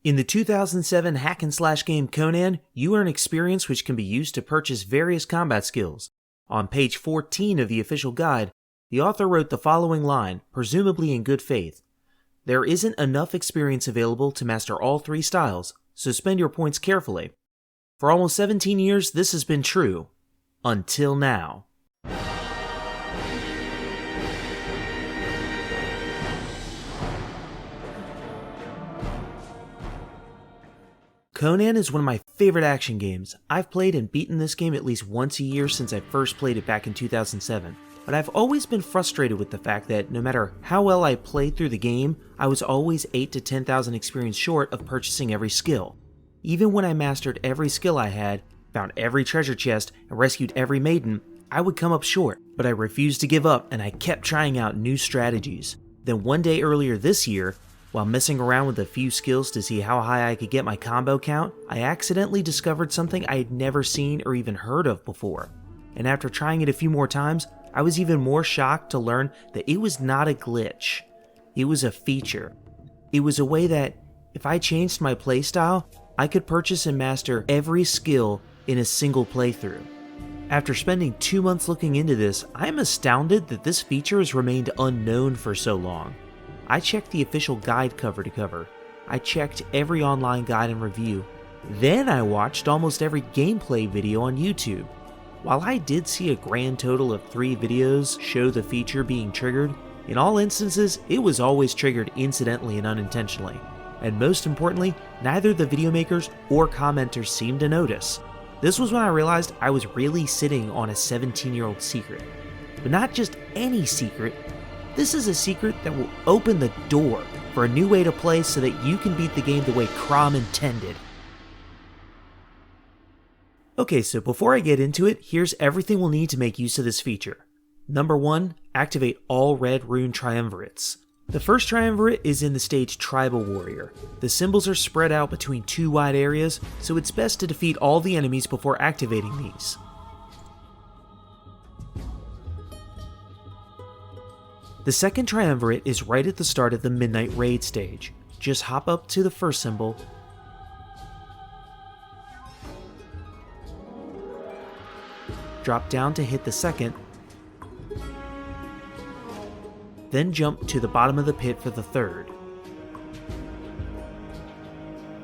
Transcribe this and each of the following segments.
In the 2007 hack-and-slash game Conan, you earn experience which can be used to purchase various combat skills. On page 14 of the official guide, the author wrote the following line, presumably in good faith. There isn't enough experience available to master all three styles, so spend your points carefully. For almost 17 years, this has been true. Until now. Conan is one of my favorite action games. I've played and beaten this game at least once a year since I first played it back in 2007. But I've always been frustrated with the fact that no matter how well I played through the game, I was always 8 to 10,000 experience short of purchasing every skill. Even when I mastered every skill I had, found every treasure chest, and rescued every maiden, I would come up short. But I refused to give up and I kept trying out new strategies. Then one day earlier this year, while messing around with a few skills to see how high I could get my combo count, I accidentally discovered something I had never seen or even heard of before. And after trying it a few more times, I was even more shocked to learn that it was not a glitch. It was a feature. It was a way that, if I changed my playstyle, I could purchase and master every skill in a single playthrough. After spending 2 months looking into this, I am astounded that this feature has remained unknown for so long. I checked the official guide cover to cover. I checked every online guide and review. Then I watched almost every gameplay video on YouTube. While I did see a grand total of 3 videos show the feature being triggered, in all instances it was always triggered incidentally and unintentionally. And most importantly, neither the video makers or commenters seemed to notice. This was when I realized I was really sitting on a 17-year-old secret. But not just any secret. This is a secret that will open the door for a new way to play so that you can beat the game the way Crom intended. Okay, so before I get into it, here's everything we'll need to make use of this feature. Number 1, activate all red rune triumvirates. The first triumvirate is in the stage Tribal Warrior. The symbols are spread out between 2 wide areas, so it's best to defeat all the enemies before activating these. The second triumvirate is right at the start of the Midnight Raid stage. Just hop up to the first symbol, drop down to hit the second, then jump to the bottom of the pit for the third.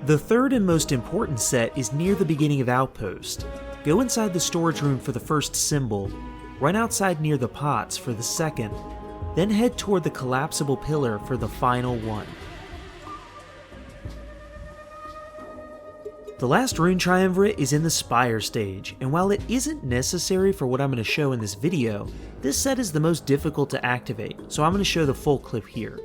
The third and most important set is near the beginning of Outpost. Go inside the storage room for the first symbol, run outside near the pots for the second, then head toward the collapsible pillar for the final one. The last rune triumvirate is in the Spire stage, and while it isn't necessary for what I'm going to show in this video, this set is the most difficult to activate, so I'm going to show the full clip here.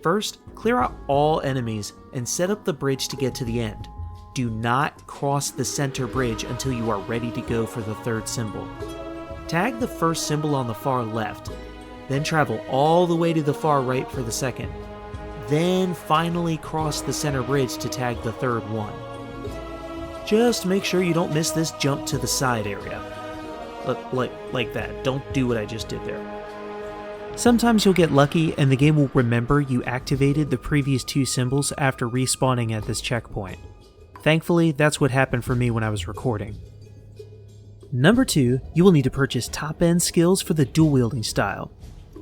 First, clear out all enemies and set up the bridge to get to the end. Do not cross the center bridge until you are ready to go for the third symbol. Tag the first symbol on the far left, then travel all the way to the far right for the second. Then finally cross the center bridge to tag the third one. Just make sure you don't miss this jump to the side area. Like that. Don't do what I just did there. Sometimes you'll get lucky and the game will remember you activated the previous 2 symbols after respawning at this checkpoint. Thankfully, that's what happened for me when I was recording. Number 2, you will need to purchase top-end skills for the dual-wielding style.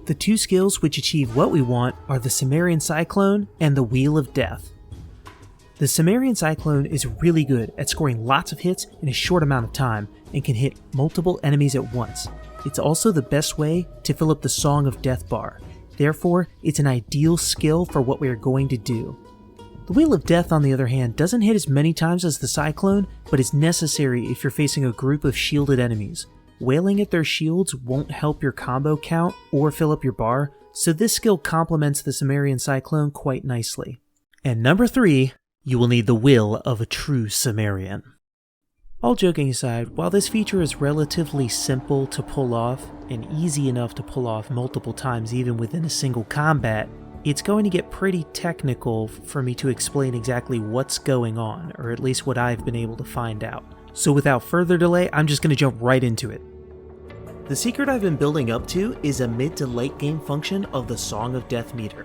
The 2 skills which achieve what we want are the Cimmerian Cyclone and the Wheel of Death. The Cimmerian Cyclone is really good at scoring lots of hits in a short amount of time and can hit multiple enemies at once. It's also the best way to fill up the Song of Death bar. Therefore, it's an ideal skill for what we are going to do. The Wheel of Death, on the other hand, doesn't hit as many times as the Cyclone, but is necessary if you're facing a group of shielded enemies. Wailing at their shields won't help your combo count or fill up your bar, so this skill complements the Cimmerian Cyclone quite nicely. And number 3, you will need the will of a true Cimmerian. All joking aside, while this feature is relatively simple to pull off, and easy enough to pull off multiple times even within a single combat, it's going to get pretty technical for me to explain exactly what's going on, or at least what I've been able to find out. So without further delay, I'm just going to jump right into it. The secret I've been building up to is a mid to late game function of the Song of Death meter.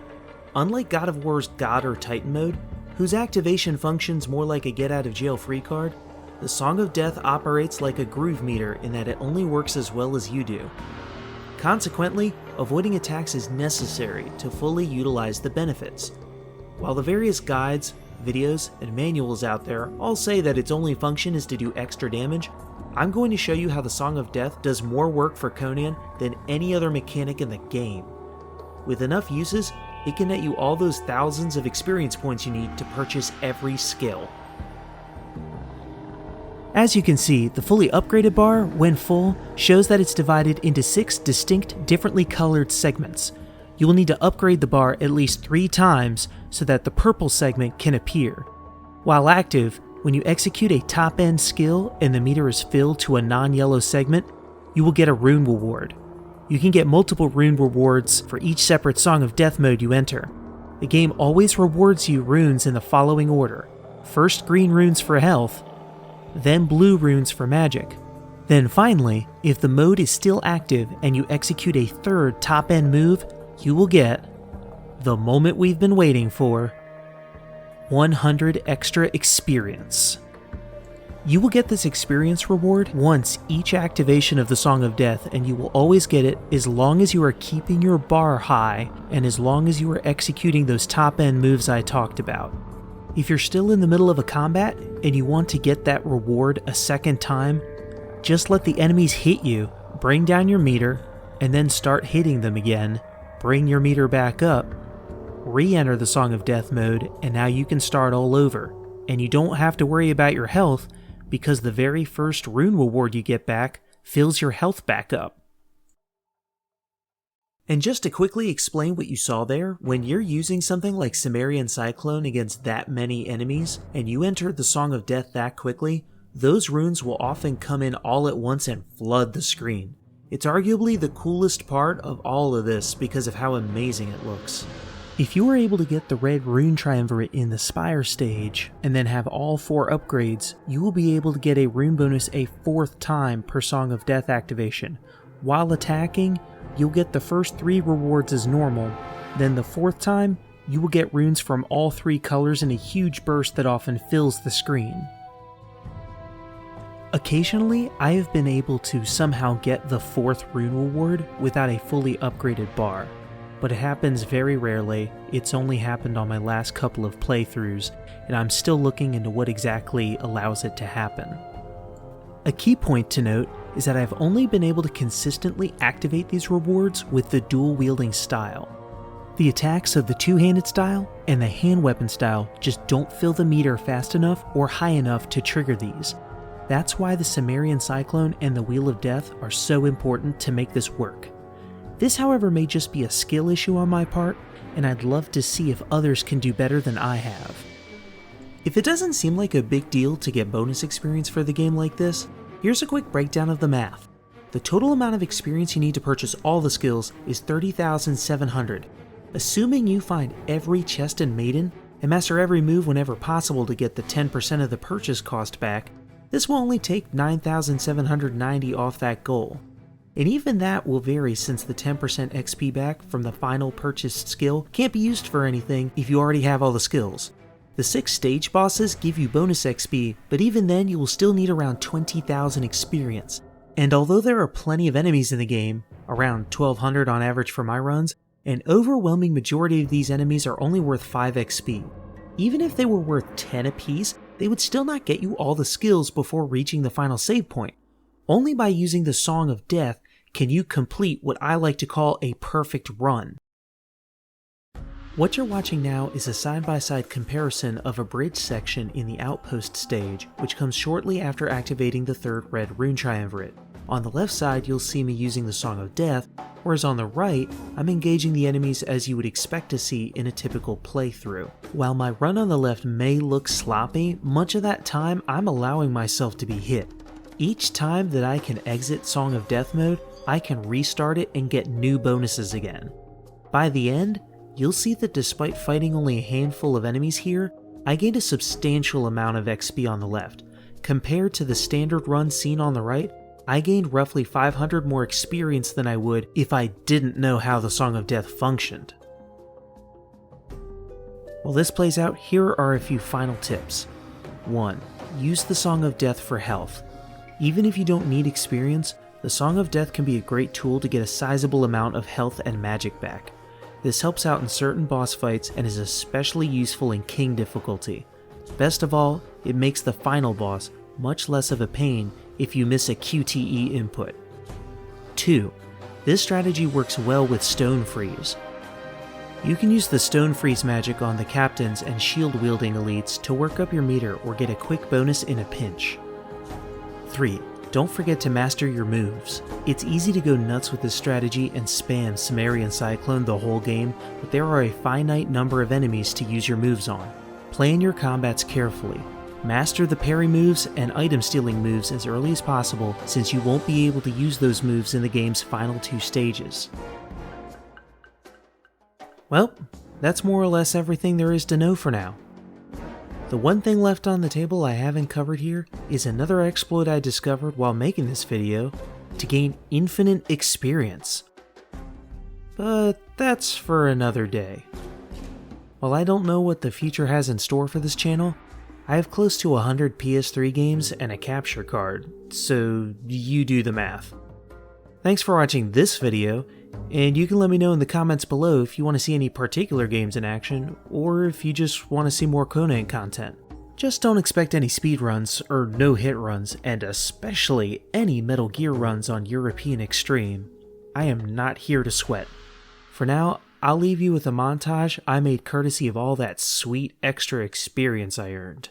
Unlike God of War's God or Titan mode, whose activation functions more like a get-out-of-jail-free card, the Song of Death operates like a groove meter in that it only works as well as you do. Consequently, avoiding attacks is necessary to fully utilize the benefits. While the various guides, videos, and manuals out there all say that its only function is to do extra damage, I'm going to show you how the Song of Death does more work for Conan than any other mechanic in the game. With enough uses, it can net you all those thousands of experience points you need to purchase every skill. As you can see, the fully upgraded bar, when full, shows that it's divided into 6 distinct, differently colored segments. You will need to upgrade the bar at least 3 times so that the purple segment can appear. While active, when you execute a top-end skill and the meter is filled to a non-yellow segment, you will get a rune reward. You can get multiple rune rewards for each separate Song of Death mode you enter. The game always rewards you runes in the following order: first green runes for health, then blue runes for magic. Then finally, if the mode is still active and you execute a third top-end move, you will get the moment we've been waiting for: 100 extra experience. You will get this experience reward once each activation of the Song of Death, and you will always get it as long as you are keeping your bar high and as long as you are executing those top-end moves I talked about. If you're still in the middle of a combat and you want to get that reward a second time, just let the enemies hit you, bring down your meter, and then start hitting them again, bring your meter back up, re-enter the Song of Death mode, and now you can start all over. And you don't have to worry about your health because the very first rune reward you get back fills your health back up. And just to quickly explain what you saw there, when you're using something like Cimmerian Cyclone against that many enemies, and you enter the Song of Death that quickly, those runes will often come in all at once and flood the screen. It's arguably the coolest part of all of this because of how amazing it looks. If you were able to get the red rune triumvirate in the Spire stage, and then have all 4 upgrades, you will be able to get a rune bonus a 4th time per Song of Death activation. While attacking, you'll get the first 3 rewards as normal, then the 4th time, you will get runes from all 3 colors in a huge burst that often fills the screen. Occasionally, I have been able to somehow get the 4th rune reward without a fully upgraded bar, but it happens very rarely. It's only happened on my last couple of playthroughs, and I'm still looking into what exactly allows it to happen. A key point to note is that I've only been able to consistently activate these rewards with the dual-wielding style. The attacks of the two-handed style and the hand weapon style just don't fill the meter fast enough or high enough to trigger these. That's why the Cimmerian Cyclone and the Wheel of Death are so important to make this work. This, however, may just be a skill issue on my part, and I'd love to see if others can do better than I have. If it doesn't seem like a big deal to get bonus experience for the game like this, here's a quick breakdown of the math. The total amount of experience you need to purchase all the skills is 30,700. Assuming you find every chest in Maiden, and master every move whenever possible to get the 10% of the purchase cost back, this will only take 9,790 off that goal. And even that will vary since the 10% XP back from the final purchased skill can't be used for anything if you already have all the skills. The 6 stage bosses give you bonus XP, but even then you will still need around 20,000 experience. And although there are plenty of enemies in the game, around 1,200 on average for my runs, an overwhelming majority of these enemies are only worth 5 XP. Even if they were worth 10 apiece, they would still not get you all the skills before reaching the final save point. Only by using the Song of Death can you complete what I like to call a perfect run. What you're watching now is a side-by-side comparison of a bridge section in the Outpost stage, which comes shortly after activating the 3rd red rune triumvirate. On the left side, you'll see me using the Song of Death, whereas on the right, I'm engaging the enemies as you would expect to see in a typical playthrough. While my run on the left may look sloppy, much of that time I'm allowing myself to be hit. Each time that I can exit Song of Death mode, I can restart it and get new bonuses again. By the end, you'll see that despite fighting only a handful of enemies here, I gained a substantial amount of XP on the left. Compared to the standard run seen on the right, I gained roughly 500 more experience than I would if I didn't know how the Song of Death functioned. While this plays out, here are a few final tips. 1. Use the Song of Death for health. Even if you don't need experience, the Song of Death can be a great tool to get a sizable amount of health and magic back. This helps out in certain boss fights and is especially useful in King difficulty. Best of all, it makes the final boss much less of a pain if you miss a QTE input. 2. This strategy works well with Stone Freeze. You can use the Stone Freeze magic on the captains and shield-wielding elites to work up your meter or get a quick bonus in a pinch. 3. Don't forget to master your moves. It's easy to go nuts with this strategy and spam Sumerian Cyclone the whole game, but there are a finite number of enemies to use your moves on. Plan your combats carefully. Master the parry moves and item stealing moves as early as possible, since you won't be able to use those moves in the game's final 2 stages. Well, that's more or less everything there is to know for now. The one thing left on the table I haven't covered here is another exploit I discovered while making this video to gain infinite experience. But that's for another day. While I don't know what the future has in store for this channel, I have close to 100 PS3 games and a capture card, so you do the math. Thanks for watching this video, and you can let me know in the comments below if you want to see any particular games in action, or if you just want to see more Conan content. Just don't expect any speedruns or no-hit runs, and especially any Metal Gear runs on European Extreme. I am not here to sweat. For now, I'll leave you with a montage I made courtesy of all that sweet extra experience I earned.